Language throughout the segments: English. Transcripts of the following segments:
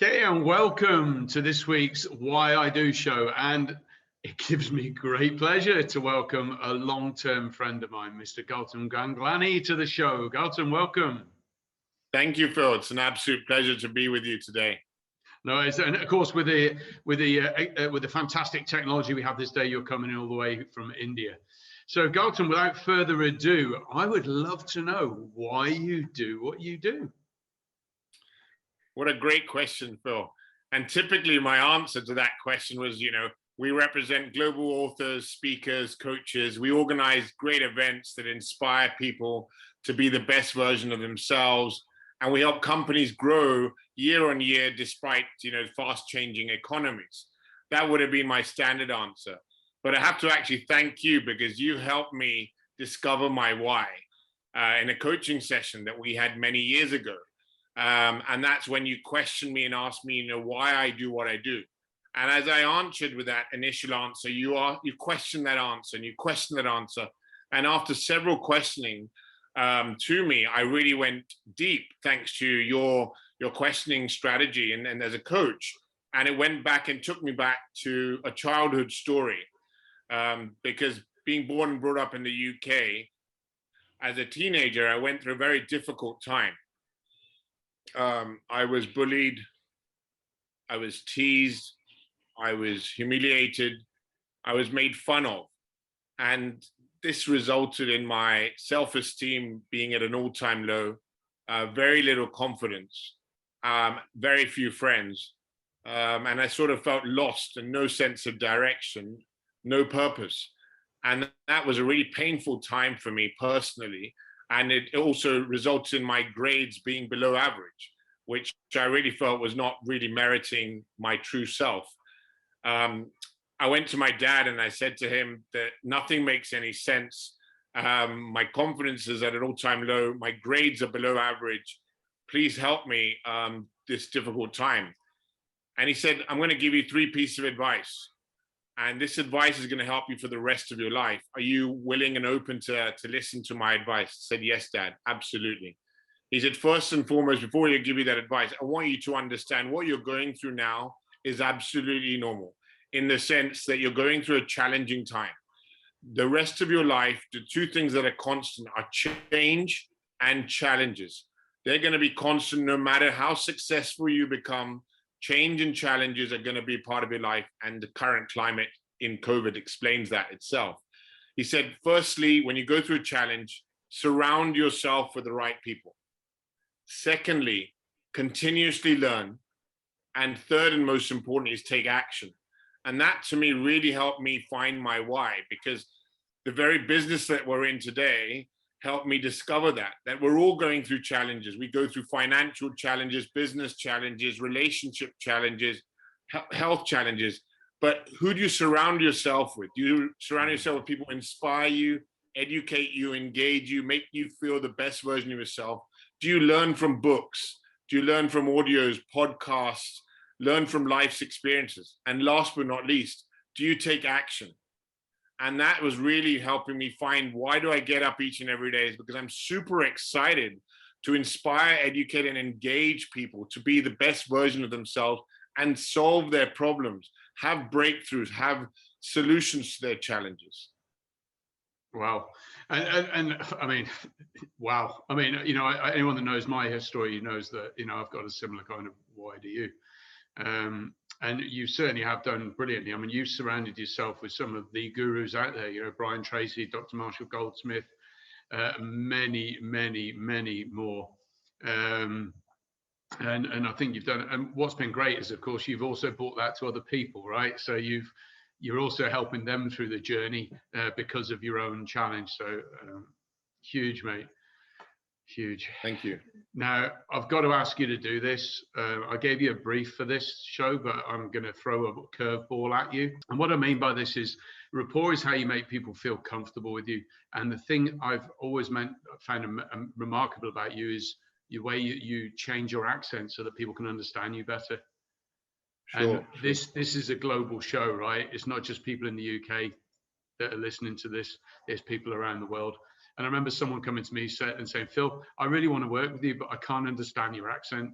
Okay, and welcome to this week's Why I Do show. And it gives me great pleasure to welcome a long-term friend of mine, Mr. Gautam Ganglani, to the show. Gautam, welcome. Thank you, Phil. It's an absolute pleasure to be with you today. No, and of course, with the fantastic technology we have this day, you're coming all the way from India. So, Gautam, without further ado, I would love to know why you do what you do. What a great question, Phil. And typically my answer to that question was, we represent global authors, speakers, coaches. We organize great events that inspire people to be the best version of themselves. And we help companies grow year on year, despite, fast changing economies. That would have been my standard answer. But I have to actually thank you because you helped me discover my why in a coaching session that we had many years ago. And that's when you questioned me and asked me, why I do what I do. And as I answered with that initial answer, you questioned that answer and you questioned that answer. And after several questioning to me, I really went deep thanks to your questioning strategy and as a coach. And it went back and took me back to a childhood story because being born and brought up in the UK, as a teenager, I went through a very difficult time. I was bullied, I was teased, I was humiliated, I was made fun of. And this resulted in my self-esteem being at an all-time low, very little confidence, very few friends. And I sort of felt lost and no sense of direction, no purpose. And that was a really painful time for me personally. And it also resulted in my grades being below average, which I really felt was not really meriting my true self. I went to my dad and I said to him that nothing makes any sense. My confidence is at an all-time low. My grades are below average. Please help me this difficult time. And he said, I'm going to give you 3 pieces of advice. And this advice is going to help you for the rest of your life. Are you willing and open to listen to my advice? I said, yes, Dad, absolutely. He said, first and foremost, before I give you that advice, I want you to understand what you're going through now is absolutely normal in the sense that you're going through a challenging time. The rest of your life, the 2 things that are constant are change and challenges. They're going to be constant no matter how successful you become. Change and challenges are going to be part of your life, and the current climate in COVID explains that itself. He said, firstly, when you go through a challenge, surround yourself with the right people. Secondly, continuously learn. And third and most importantly is take action. And that to me really helped me find my why, because the very business that we're in today helped me discover that we're all going through challenges. We go through financial challenges, business challenges, relationship challenges, health challenges. But who do you surround yourself with? Do you surround yourself with people who inspire you, educate you, engage you, make you feel the best version of yourself? Do you learn from books? Do you learn from audios, podcasts, learn from life's experiences? And last but not least, do you take action? And that was really helping me find, why do I get up each and every day? Is because I'm super excited to inspire, educate, and engage people to be the best version of themselves and solve their problems, have breakthroughs, have solutions to their challenges. Wow. And I mean, wow. I mean, anyone that knows my history knows that, I've got a similar kind of why do you? And you certainly have done brilliantly. I mean, you've surrounded yourself with some of the gurus out there, Brian Tracy, Dr. Marshall Goldsmith, many, many, many more. And I think you've done, and what's been great is, of course, you've also brought that to other people, right? So you're also helping them through the journey because of your own challenge. So huge, mate. Huge. Thank you. Now, I've got to ask you to do this. I gave you a brief for this show, but I'm going to throw a curveball at you. And what I mean by this is rapport is how you make people feel comfortable with you. And the thing I've always found remarkable about you is the way you change your accent so that people can understand you better. Sure, and this is a global show, right? It's not just people in the UK that are listening to this. There's people around the world. And I remember someone coming to me and saying, Phil, I really want to work with you, but I can't understand your accent.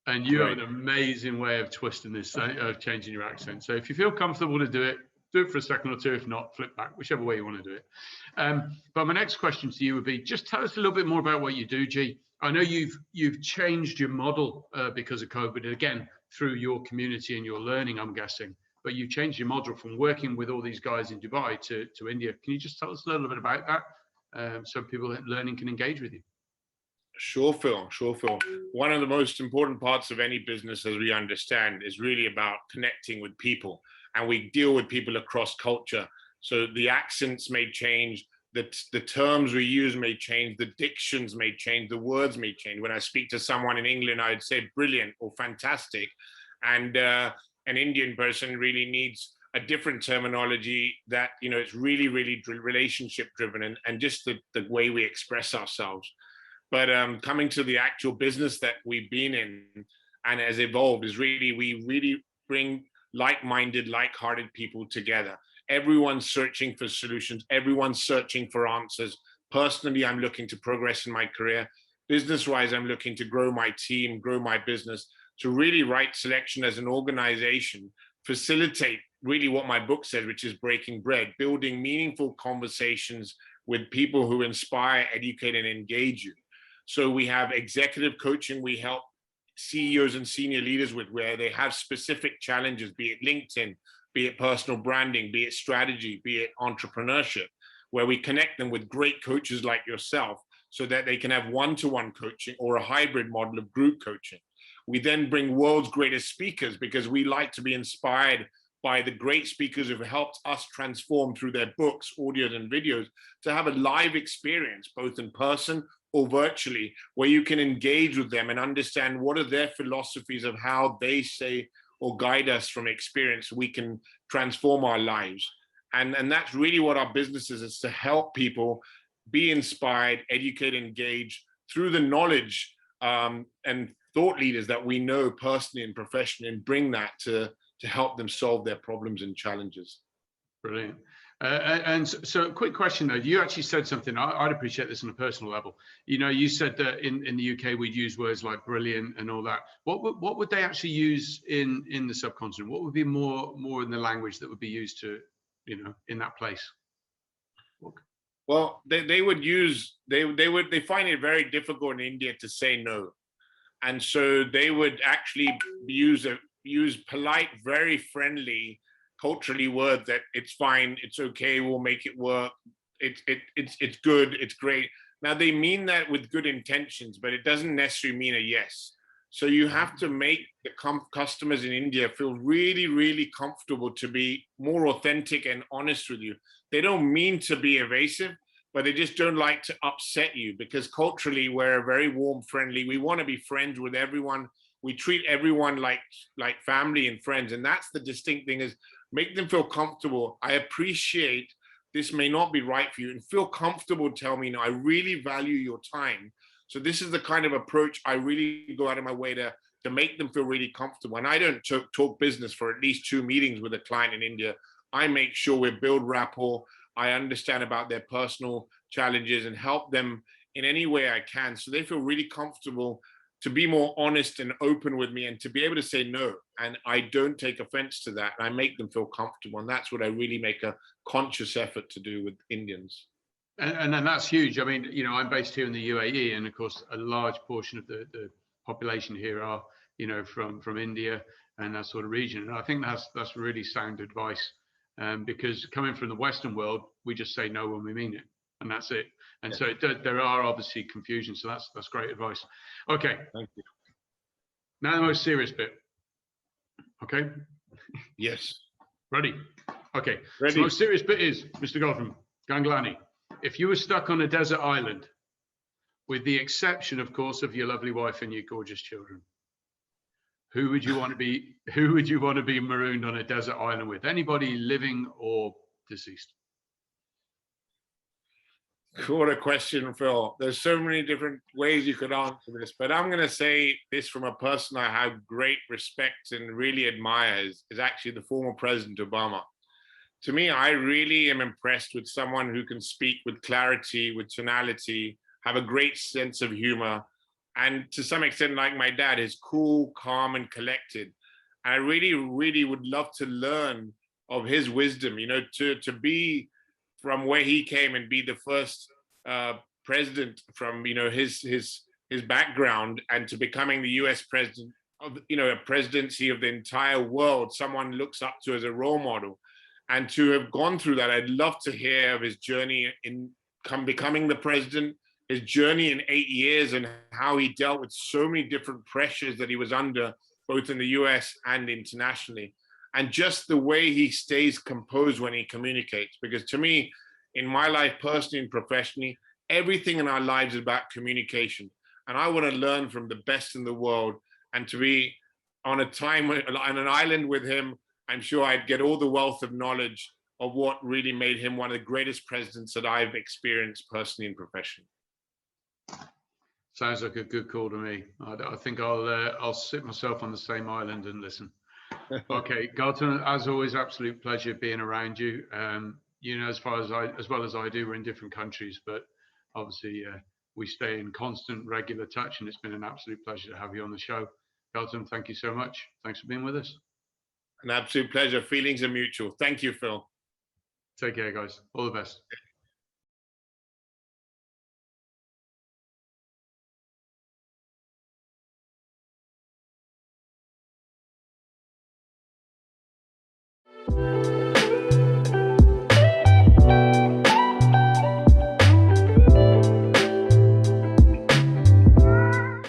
And you have an amazing way of twisting this, of changing your accent. So if you feel comfortable to do it for a second or two. If not, flip back, whichever way you want to do it. But my next question to you would be, just tell us a little bit more about what you do, G. I know you've changed your model because of COVID, again, through your community and your learning, I'm guessing. But you've changed your model from working with all these guys in Dubai to India. Can you just tell us a little bit about that so people learning can engage with you? Sure, Phil. Sure, Phil. One of the most important parts of any business, as we understand, is really about connecting with people. And we deal with people across culture. So the accents may change, the terms we use may change, the dictions may change, the words may change. When I speak to someone in England, I'd say brilliant or fantastic. And an Indian person really needs a different terminology that, you know, it's really, really relationship driven and just the way we express ourselves. But coming to the actual business that we've been in and has evolved is really, we really bring like-minded, like-hearted people together. Everyone's searching for solutions. Everyone's searching for answers. Personally, I'm looking to progress in my career. Business-wise, I'm looking to grow my team, grow my business, to really Right Selection as an organization, facilitate really what my book says, which is breaking bread, building meaningful conversations with people who inspire, educate, and engage you. So we have executive coaching. We help CEOs and senior leaders with where they have specific challenges, be it LinkedIn, be it personal branding, be it strategy, be it entrepreneurship, where we connect them with great coaches like yourself so that they can have one-to-one coaching or a hybrid model of group coaching. We then bring world's greatest speakers because we like to be inspired by the great speakers who have helped us transform through their books, audios, and videos to have a live experience, both in person or virtually, where you can engage with them and understand what are their philosophies of how they say or guide us from experience. We can transform our lives. And that's really what our business is to help people be inspired, educate, engage through the knowledge and thought leaders that we know personally and professionally, and bring that to help them solve their problems and challenges. Brilliant. And so quick question though, you actually said something, I'd appreciate this on a personal level. You know, you said that in the UK, we'd use words like brilliant and all that. What would they actually use in the subcontinent? What would be more in the language that would be used to, you know, in that place? Well, they find it very difficult in India to say no. And so they would actually use polite, very friendly, culturally word that it's fine, it's okay, we'll make it work, it's good, it's great. Now they mean that with good intentions, but it doesn't necessarily mean a yes. So you have to make the customers in India feel really, really comfortable to be more authentic and honest with you. They don't mean to be evasive, but they just don't like to upset you, because culturally we're very warm, friendly. We want to be friends with everyone. We treat everyone like family and friends. And that's the distinct thing, is make them feel comfortable. I appreciate this may not be right for you, and feel comfortable. Tell me, no, I really value your time. So this is the kind of approach I really go out of my way to make them feel really comfortable. And I don't talk business for at least 2 meetings with a client in India. I make sure we build rapport. I understand about their personal challenges and help them in any way I can, so they feel really comfortable to be more honest and open with me, and to be able to say no. And I don't take offense to that. I make them feel comfortable. And that's what I really make a conscious effort to do with Indians. And that's huge. I mean, you know, I'm based here in the UAE, and of course, a large portion of the population here are, you know, from India and that sort of region. And I think that's really sound advice, because coming from the Western world, we just say no when we mean it, and that's it. And so there are obviously confusions. So that's great advice. Okay. Thank you. Now the most serious bit. Okay. Yes. Ready? Okay. Ready. So the most serious bit is, Mr. Gautam Ganglani, if you were stuck on a desert island, with the exception, of course, of your lovely wife and your gorgeous children, who would you want to be? Who would you want to be marooned on a desert island with? Anybody living or deceased? What a question, Phil. There's so many different ways you could answer this, but I'm going to say this from a person I have great respect and really admire is actually the former President Obama. To me, I really am impressed with someone who can speak with clarity, with tonality, have a great sense of humor, and to some extent, like my dad, is cool, calm, and collected. And I really, really would love to learn of his wisdom, to be from where he came and be the first president from, his background, and to becoming the US president of, a presidency of the entire world, someone looks up to as a role model. And to have gone through that, I'd love to hear of his journey in becoming the president, his journey in 8 years, and how he dealt with so many different pressures that he was under, both in the US and internationally. And just the way he stays composed when he communicates. Because to me, in my life, personally and professionally, everything in our lives is about communication. And I want to learn from the best in the world, and to be on on an island with him. I'm sure I'd get all the wealth of knowledge of what really made him one of the greatest presidents that I've experienced personally and professionally. Sounds like a good call to me. I think I'll sit myself on the same island and listen. Okay, Gautam, as always, absolute pleasure being around you. As well as I do, we're in different countries, but obviously we stay in constant, regular touch, and it's been an absolute pleasure to have you on the show. Gautam, thank you so much. Thanks for being with us. An absolute pleasure. Feelings are mutual. Thank you, Phil. Take care, guys. All the best.